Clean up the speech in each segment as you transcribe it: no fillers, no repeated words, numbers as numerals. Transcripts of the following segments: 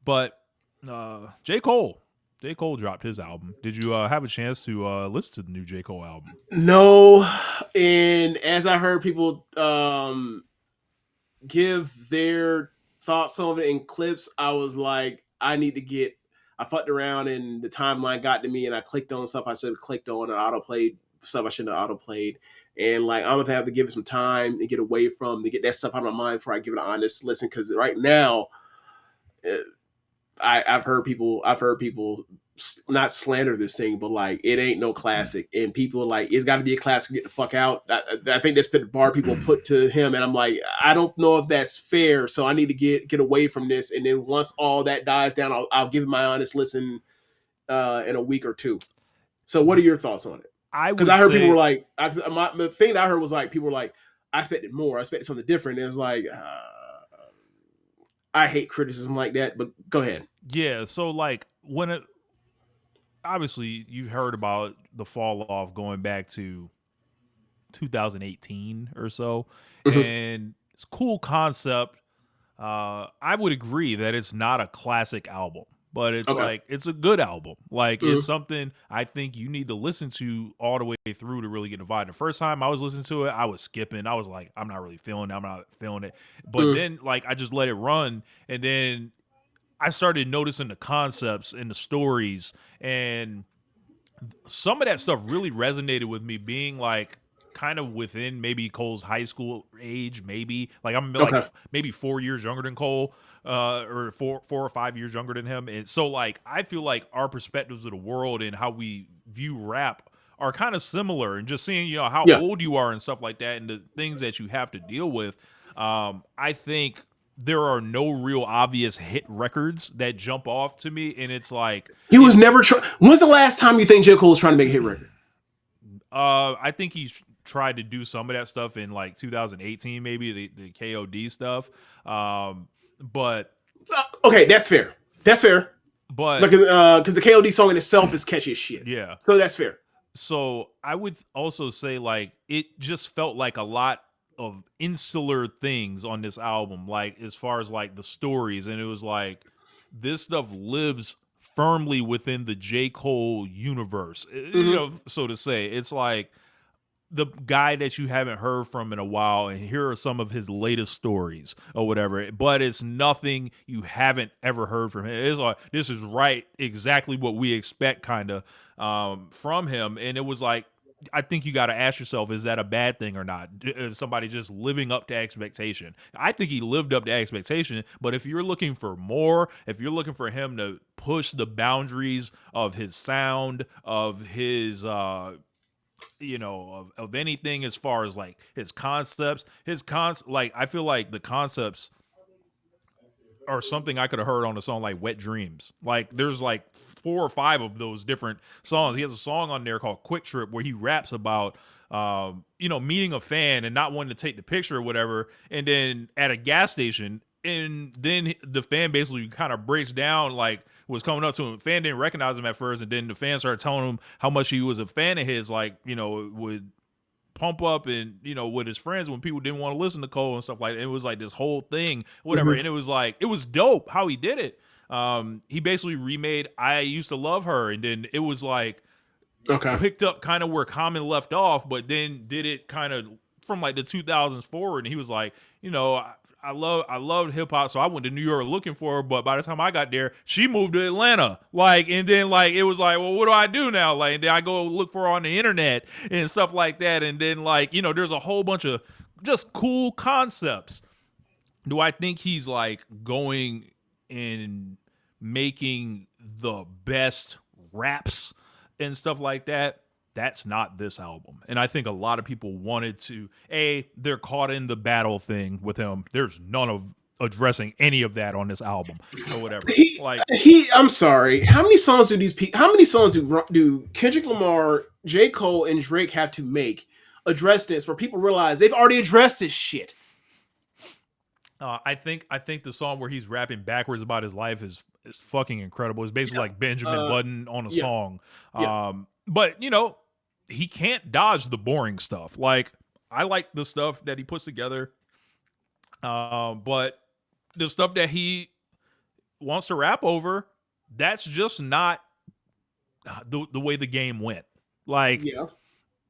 But J. Cole. J. Cole dropped his album. Did you have a chance to listen to the new J. Cole album? No, and as I heard people give their thoughts on it in clips, I was like, I need to get. I fucked around and the timeline got to me, and I clicked on stuff I should have clicked on and auto played stuff I shouldn't have auto played. And like, I'm gonna have to give it some time and get away from to get that stuff out of my mind before I give it an honest listen. Because right now, uh, I've heard people not slander this thing, but like it ain't no classic, and people are like it's got to be a classic. Get the fuck out. I think that's been the bar people put to him, and I'm like I don't know if that's fair. So I need to get away from this, and then once all that dies down, I'll give it my honest listen in a week or two. So what are your thoughts on it? I Because would I heard people were say like, the thing that I heard was like people were like, I expected more. I expected something different. And it's like I hate criticism like that. But go ahead. yeah. So like when it obviously you've heard about the fall off going back to 2018 or so, Mhm. and it's a cool concept. I would agree that it's not a classic album, but it's Okay. like it's a good album. Like it's Mhm. something I think you need to listen to all the way through to really get the vibe. The first time I was listening to it, I was skipping. I was like, I'm not really feeling it. I'm not feeling it. But Mhm. then like I just let it run, and then I started noticing the concepts and the stories, and some of that stuff really resonated with me being like kind of within maybe Cole's high school age, maybe like I'm like Okay. maybe 4 years younger than Cole, or four or 5 years younger than him, and so like I feel like our perspectives of the world and how we view rap are kind of similar, and just seeing how Yeah. old you are and stuff like that, and the things that you have to deal with. I think there are no real obvious hit records that jump off to me, and it's like He was it's never trying. When's the last time you think J. Cole was trying to make a hit record? I think he's tried to do some of that stuff in like 2018, maybe the KOD stuff. But Okay, that's fair. That's fair. Like, but because the KOD song in itself is catchy as shit. yeah. So that's fair. So I would also say like it just felt like a lot of insular things on this album, like as far as like the stories, and it was like this stuff lives firmly within the J. Cole universe, Hmm. so to say. It's like the guy that you haven't heard from in a while, and here are some of his latest stories or whatever, but it's nothing you haven't ever heard from him. It's like this is right exactly what we expect kind of from him, and it was like I think you got to ask yourself, is that a bad thing or not? Is somebody just living up to expectation? I think he lived up to expectation, but if you're looking for more, if you're looking for him to push the boundaries of his sound, of his of anything as far as like his concepts, like I feel like the concepts are something I could have heard on a song like Wet Dreams. Like there's like 4 or 5 of those different songs. He has a song on there called Quick Trip where he raps about meeting a fan and not wanting to take the picture or whatever, and then at a gas station, and then the fan basically kind of breaks down, like was coming up to him. The fan didn't recognize him at first, and then the fan started telling him how much he was a fan of his, like, would pump up and with his friends when people didn't want to listen to Cole and stuff like that. It was like this whole thing, whatever, Hmm. and it was like it was dope how he did it. He basically remade "I Used to Love Her," and then it was like Okay. picked up kind of where Common left off, but then did it kind of from like the 2000s forward. And he was like, I loved hip hop, so I went to New York looking for her. But by the time I got there, she moved to Atlanta. Like, and then like it was like, well, what do I do now? Like, and then I go look for her on the internet and stuff like that. And then like there's a whole bunch of just cool concepts. Do I think he's like going and making the best raps and stuff like that? That's not this album. And I think a lot of people wanted to, they're caught in the battle thing with him. There's none of addressing any of that on this album or whatever. He Like, he. I'm sorry. How many songs do these people? How many songs do Kendrick Lamar, J. Cole, and Drake have to make address this where people realize they've already addressed this shit? I think the song where he's rapping backwards about his life is fucking incredible. It's basically like Benjamin Uh, Button on a yeah, song. yeah. But he can't dodge the boring stuff. Like I like the stuff that he puts together, but the stuff that he wants to rap over, that's just not the way the game went. Like, Yeah.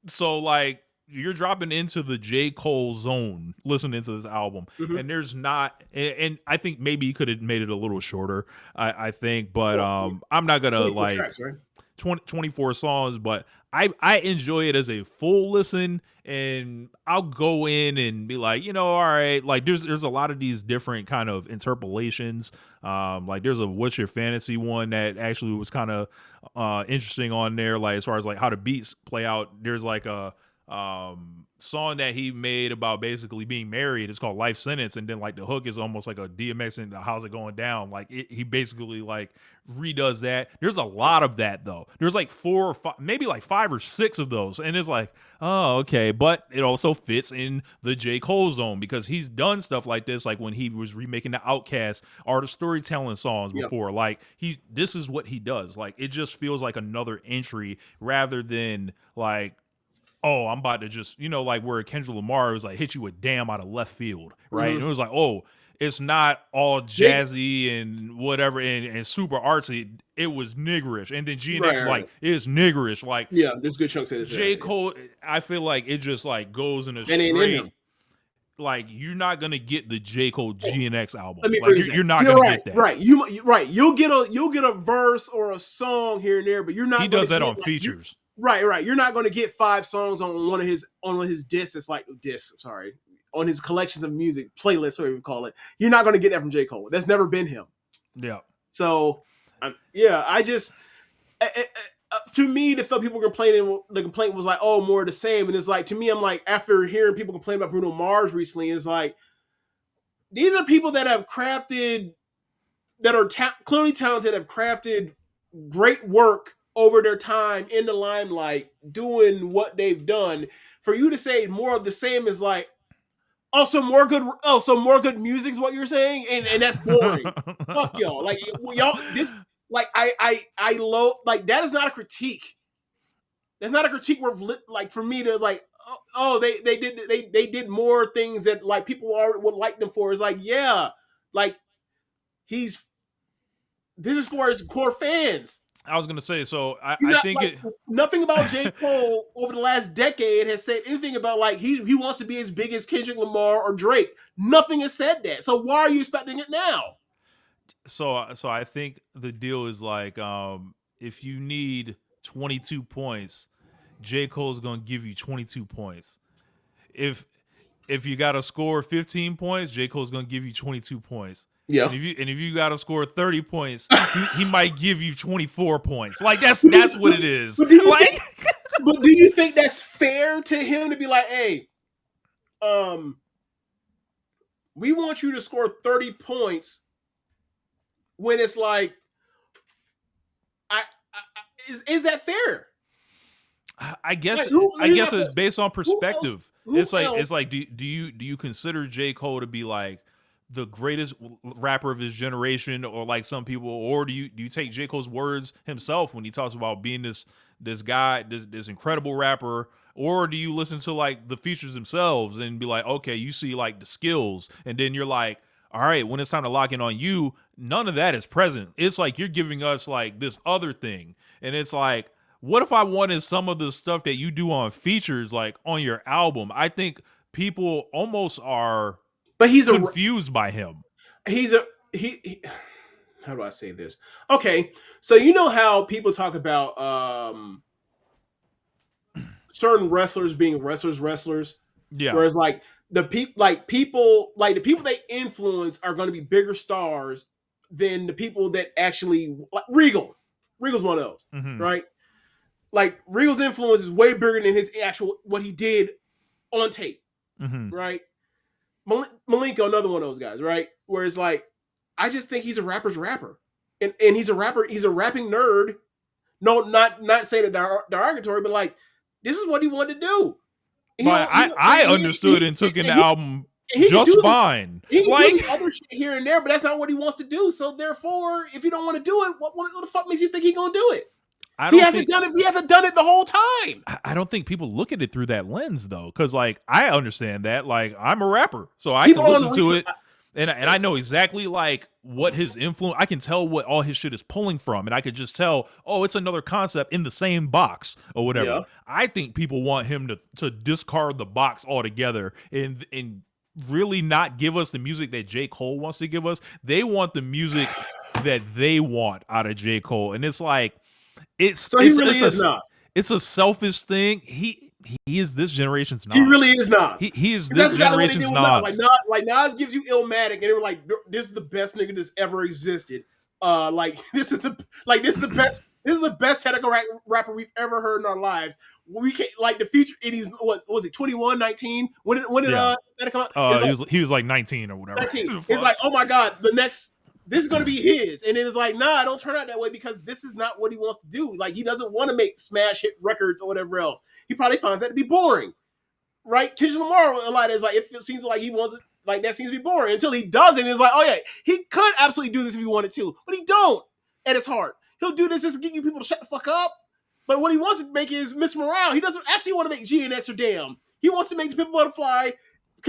so like you're dropping into the J. Cole zone listening to this album, Hmm. and there's not, and I think maybe you could have made it a little shorter. I think, but Well, yeah. I'm not gonna 24 like tracks, right? 24 songs, but I enjoy it as a full listen, and I'll go in and be like, all right, like there's a lot of these different kind of interpolations. Like there's a What's Your Fantasy one that actually was kind of interesting on there, like as far as like how the beats play out. There's like a song that he made about basically being married. It's called Life Sentence, and then like the hook is almost like a DMX and how's it going down. Like he basically like redoes that. There's a lot of that though. There's like 4 or 5, maybe like 5 or 6 of those, and it's like, oh, okay. But it also fits in the J. Cole zone because he's done stuff like this, like when he was remaking the Outcast art of storytelling songs Yeah. before. Like this is what he does. Like it just feels like another entry rather than like, oh, I'm about to just, like where Kendrick Lamar was like hit you with damn out of left field, right? Hmm. And it was like, oh, it's not all Jake, jazzy and whatever and super artsy. It was niggerish. And then right, GNX is right, like, right. it's niggerish. Like Yeah, there's good chunks of this. J. Yeah. Cole, I feel like it just like goes in a And ain't in straight, him. like you're not gonna get the J. Cole GNX album. Let me Like phrase that. you're not You're gonna right, get that. right. You right. You'll get a verse or a song here and there, but you're He not going does to that get on like you. features. Right, right. You're not going to get 5 songs on one of his discs. It's like discs. I'm sorry, on his collections of music playlists, whatever you call it. You're not going to get that from J. Cole. That's never been him. Yeah. So, yeah, I just to me, the people complaining, the complaint was like, oh, more of the same, and it's like to me, I'm like, after hearing people complain about Bruno Mars recently, it's like these are people that have crafted, that are clearly talented, have crafted great work over their time in the limelight, doing what they've done. For you to say more of the same is like, also more good. Oh, so more good music is what you're saying, and that's boring. Fuck y'all. Like y'all, this like I low like that is not a critique. That's not a critique worth like for me to like. Oh, they did more things that like people would like them for. It's like yeah, like he's this is for his core fans. I was gonna say, so He's I not think like it. nothing about J. Cole over the last decade has said anything about like he wants to be as big as Kendrick Lamar or Drake. Nothing has said that. So why are you expecting it now? So I think the deal is like, if you need 22 points, J. Cole's gonna give you 22 points. If you gotta score 15 points, J. Cole's gonna give you 22 points. Yeah. And if you gotta score 30 points, he might give you 24 points. Like that's what it is. But do you Like think, but do you think that's fair to him to be like, hey, we want you to score 30 points when it's like, is that fair? I guess Like, who, I guess it's based on who else? perspective. Who else? It's like do you consider J. Cole to be like the greatest rapper of his generation, or like some people, or do you take J. Cole's words himself when he talks about being this guy, this incredible rapper, or do you listen to like the features themselves and be like, okay, you see like the skills, and then you're like, all right, when it's time to lock in on you, none of that is present. It's like you're giving us like this other thing, and it's like, what if I wanted some of the stuff that you do on features like on your album? I think people almost are But confused by him. he's a he how do I say this? Okay, so you know how people talk about certain wrestlers being wrestlers, Yeah. whereas like the people they influence are going to be bigger stars than the people that actually like Regal. Regal's one of those, Mm-hmm. right? Like Regal's influence is way bigger than his actual what he did on tape, Mm-hmm. right? Malenko, another one of those guys, right? Where it's like, I just think he's a rapper's rapper, and he's a rapper. He's a rapping nerd. No, not saying it derogatory, but like this is what he wanted to do. But I understood and took in the album just fine. He can Like do the other shit here and there, but that's not what he wants to do. So therefore, if you don't want to do it, what the fuck makes you think he's gonna do it? He hasn't done it. He hasn't done it the whole time. I don't think people look at it through that lens though, because like I understand that. Like I'm a rapper, so I can listen to it. And I know exactly like what his influence. I can tell what all his shit is pulling from, and I could just tell, oh, it's another concept in the same box or Yeah. whatever. I think people want him to discard the box altogether and really not give us the music that J. Cole wants to give us. They want the music that they want out of J. Cole, and it's like it's So he it's really it's a is Nas. it's a selfish thing. He is this generation's He really Nas. is Nas. He is Because this that's exactly what they did generation's with Nas. Nas. Like Nas gives you Illmatic, and they were like, "This is the best nigga that's ever existed." Like this is the best. This is the best technical rapper we've ever heard in our lives. We can't like the future. And he's what was it 21, 19? When did Yeah. that come out? It's like He was like 19 or whatever. 19. It's Fuck. like, oh my god, the next this is gonna be his. And then it's like, nah, don't turn out that way because this is not what he wants to do. Like he doesn't want to make smash hit records or whatever else. He probably finds that to be boring. Right? Kendrick Lamar a lot is like it seems like he wants it like that seems to be boring until he does it. And it's like, oh yeah, he could absolutely do this if he wanted to, but he don't at his heart. He'll do this just to get you people to shut the fuck up. But what he wants to make is Miss Morale. He doesn't actually want to make GNX or Damn. He wants to make the Pimp Butterfly,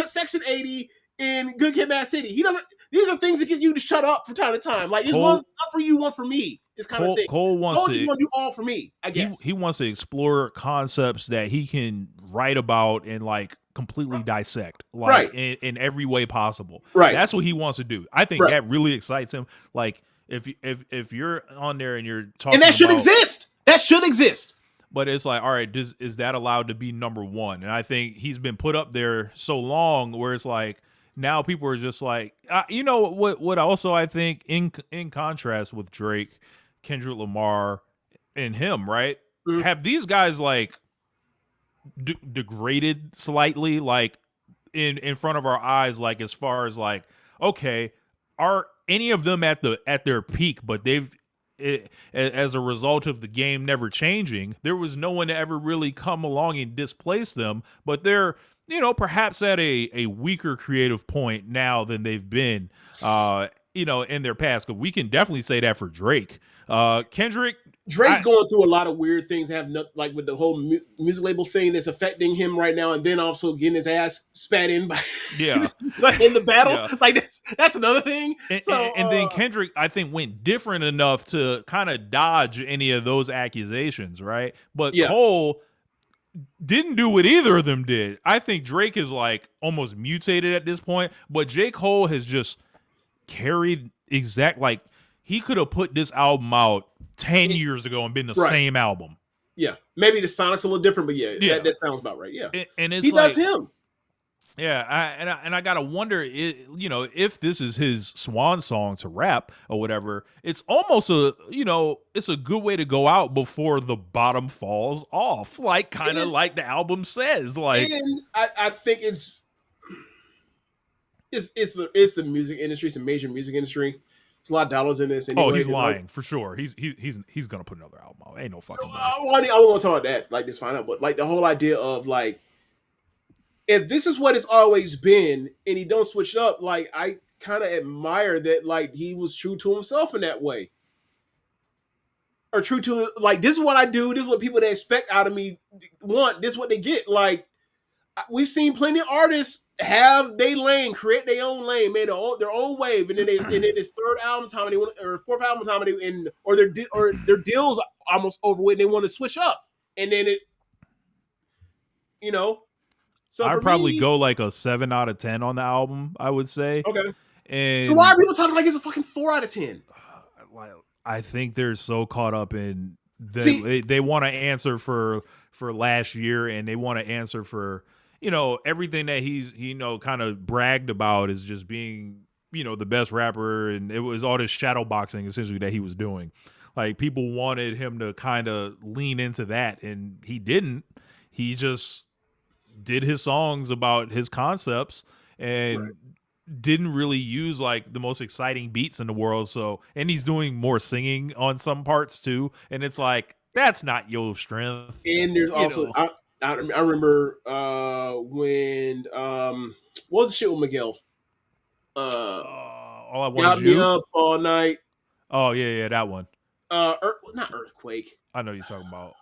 Section 80, and Good Kid, Mad City. He doesn't. These are things that get you to shut up from time to time. Like it's one for you, one for me. This kind of thing. Cole wants Cole just want to do all for me. I guess he wants to explore concepts that he can write about and like completely dissect, like right in every way possible. right That's what he wants to do. I think right. that really excites him. Like if you're on there and you're talking, And that should about, exist. That should exist. but it's like, all right, is that allowed to be number one? And I think he's been put up there so long where it's like now people are just like, you know what? Also, I think in contrast with Drake, Kendrick Lamar, and him, right? Mm. Have these guys like degraded slightly, like in front of our eyes, like as far as like, okay, are any of them at their peak? But as a result of the game never changing, there was no one to ever really come along and displace them. But they're perhaps at a weaker creative point now than they've been, in their past. Because we can definitely say that for Drake, Kendrick. Drake's going through a lot of weird things, like with the whole music label thing that's affecting him right now, and then also getting his ass spat in by in the battle. Yeah. Like that's another thing. And then Kendrick, I think, went different enough to kind of dodge any of those accusations, right? But Cole didn't do what either of them did. I think Drake is like almost mutated at this point, but J. Cole has just carried like he could have put this album out 10 years ago and been the same album. Yeah. Maybe the sonic's a little different, but that sounds about right. Yeah. And it's he does him. Yeah, I gotta wonder, if this is his swan song to rap or whatever. It's almost it's a good way to go out before the bottom falls off, like kind of like the album says. Like, and I think it's the music industry. It's a major music industry. There's a lot of dollars in this. Anyway. Oh, he's lying for sure. He's gonna put another album out. Ain't no fucking way. I don't want to talk about that. Like this, find out, but like the whole idea of like, if this is what it's always been, and he don't switch it up, like I kind of admire that. Like he was true to himself in that way, or true to like this is what I do. This is what people that expect out of me want. This is what they get. Like we've seen plenty of artists have their lane, create their own lane, made their own wave, and then it's third album time or fourth album time, or their deals almost over with, and they want to switch up, and then it, So I'd probably go like a 7 out of 10 on the album, I would say. Okay. And so why are people talking like it's a fucking 4 out of 10? I think they're so caught up in they want to answer for last year, and they want to answer for everything that he kind of bragged about is just being the best rapper, and it was all this shadow boxing essentially that he was doing. Like people wanted him to kind of lean into that, and he didn't. He just did his songs about his concepts and didn't really use like the most exciting beats in the world. So, and he's doing more singing on some parts too, and it's like that's not your strength. And there's also I remember when what was the shit with Miguel? All I want got is me you. Up All Night. Oh yeah, that one. Not Earthquake. I know you're talking about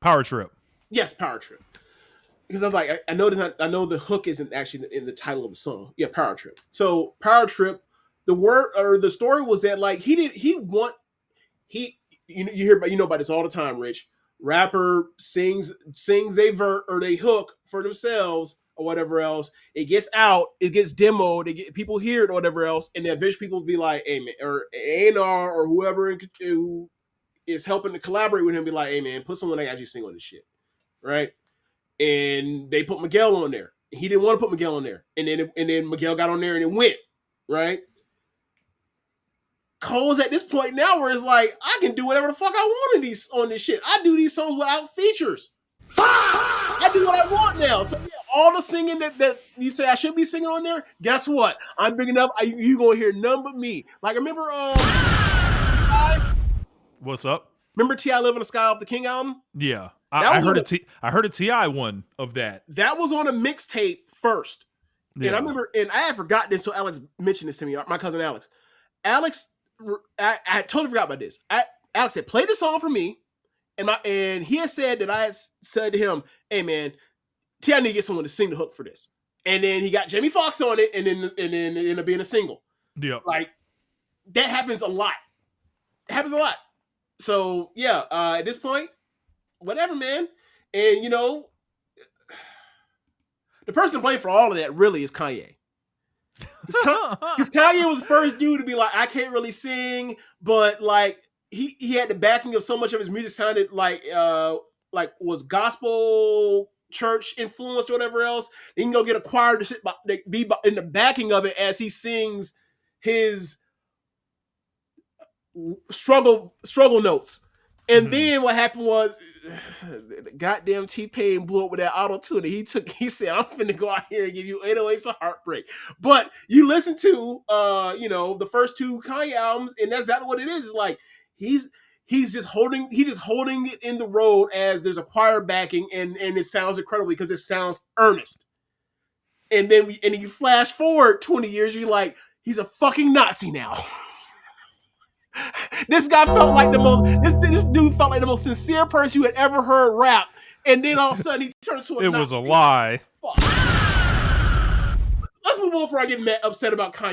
Power Trip. Yes, Power Trip. because I was like, I know I know the hook isn't actually in the title of the song. Yeah, Power Trip. So Power Trip, the word or the story was that like he you hear about, you know about this all the time, Rich. Rapper sings they vert or they hook for themselves or whatever else. It gets out, it gets demoed, people hear it or whatever else, and then eventually people will be like, "Hey man," or ONR or whoever who is helping to collaborate with him, be like, "Hey man, put someone that actually sing on this shit," right? And they put Miguel on there. He didn't want to put Miguel on there, and then Miguel got on there and it went right. Cole's at this point now where it's like I can do whatever the fuck I want on this shit. I do these songs without features. I do what I want now. So yeah, all the singing that you say I should be singing on there, guess what? I'm big enough. You gonna hear none but me. Like remember What's up? remember T.I. Live in the Sky off the King album? Yeah, That I was heard on I heard a Ti one of that. That was on a mixtape first. Yeah. And I remember, and I had forgotten this, so Alex mentioned this to me, my cousin Alex. I totally forgot about this. Alex said, play the song for me. And he had said that I had said to him, hey man, T.I. need to get someone to sing the hook for this. And then he got Jamie Foxx on it, and then it ended up being a single. Yeah. Like, that happens a lot. It happens a lot. So, yeah, at this point, whatever, man. And, you know, the person to blame for all of that really is Kanye. Because Kanye was the first dude to be like, I can't really sing, but like he had the backing of so much of his music sounded like was gospel church influenced or whatever else. He can go get a choir to be in the backing of it as he sings his struggle notes. And then what happened was the goddamn T-Pain blew up with that auto-tune. He said, I'm finna go out here and give you 808s of heartbreak. But you listen to the first two Kanye albums, and that's exactly what it is. It's like he's just holding it in the road as there's a choir backing, and it sounds incredible because it sounds earnest. And then you flash forward 20 years, you're like, he's a fucking Nazi now. This guy felt like this dude felt like the most sincere person you had ever heard rap, and then all of a sudden he turns to a It Nazi. was a lie. Fuck. Let's move on before I get upset about Kanye.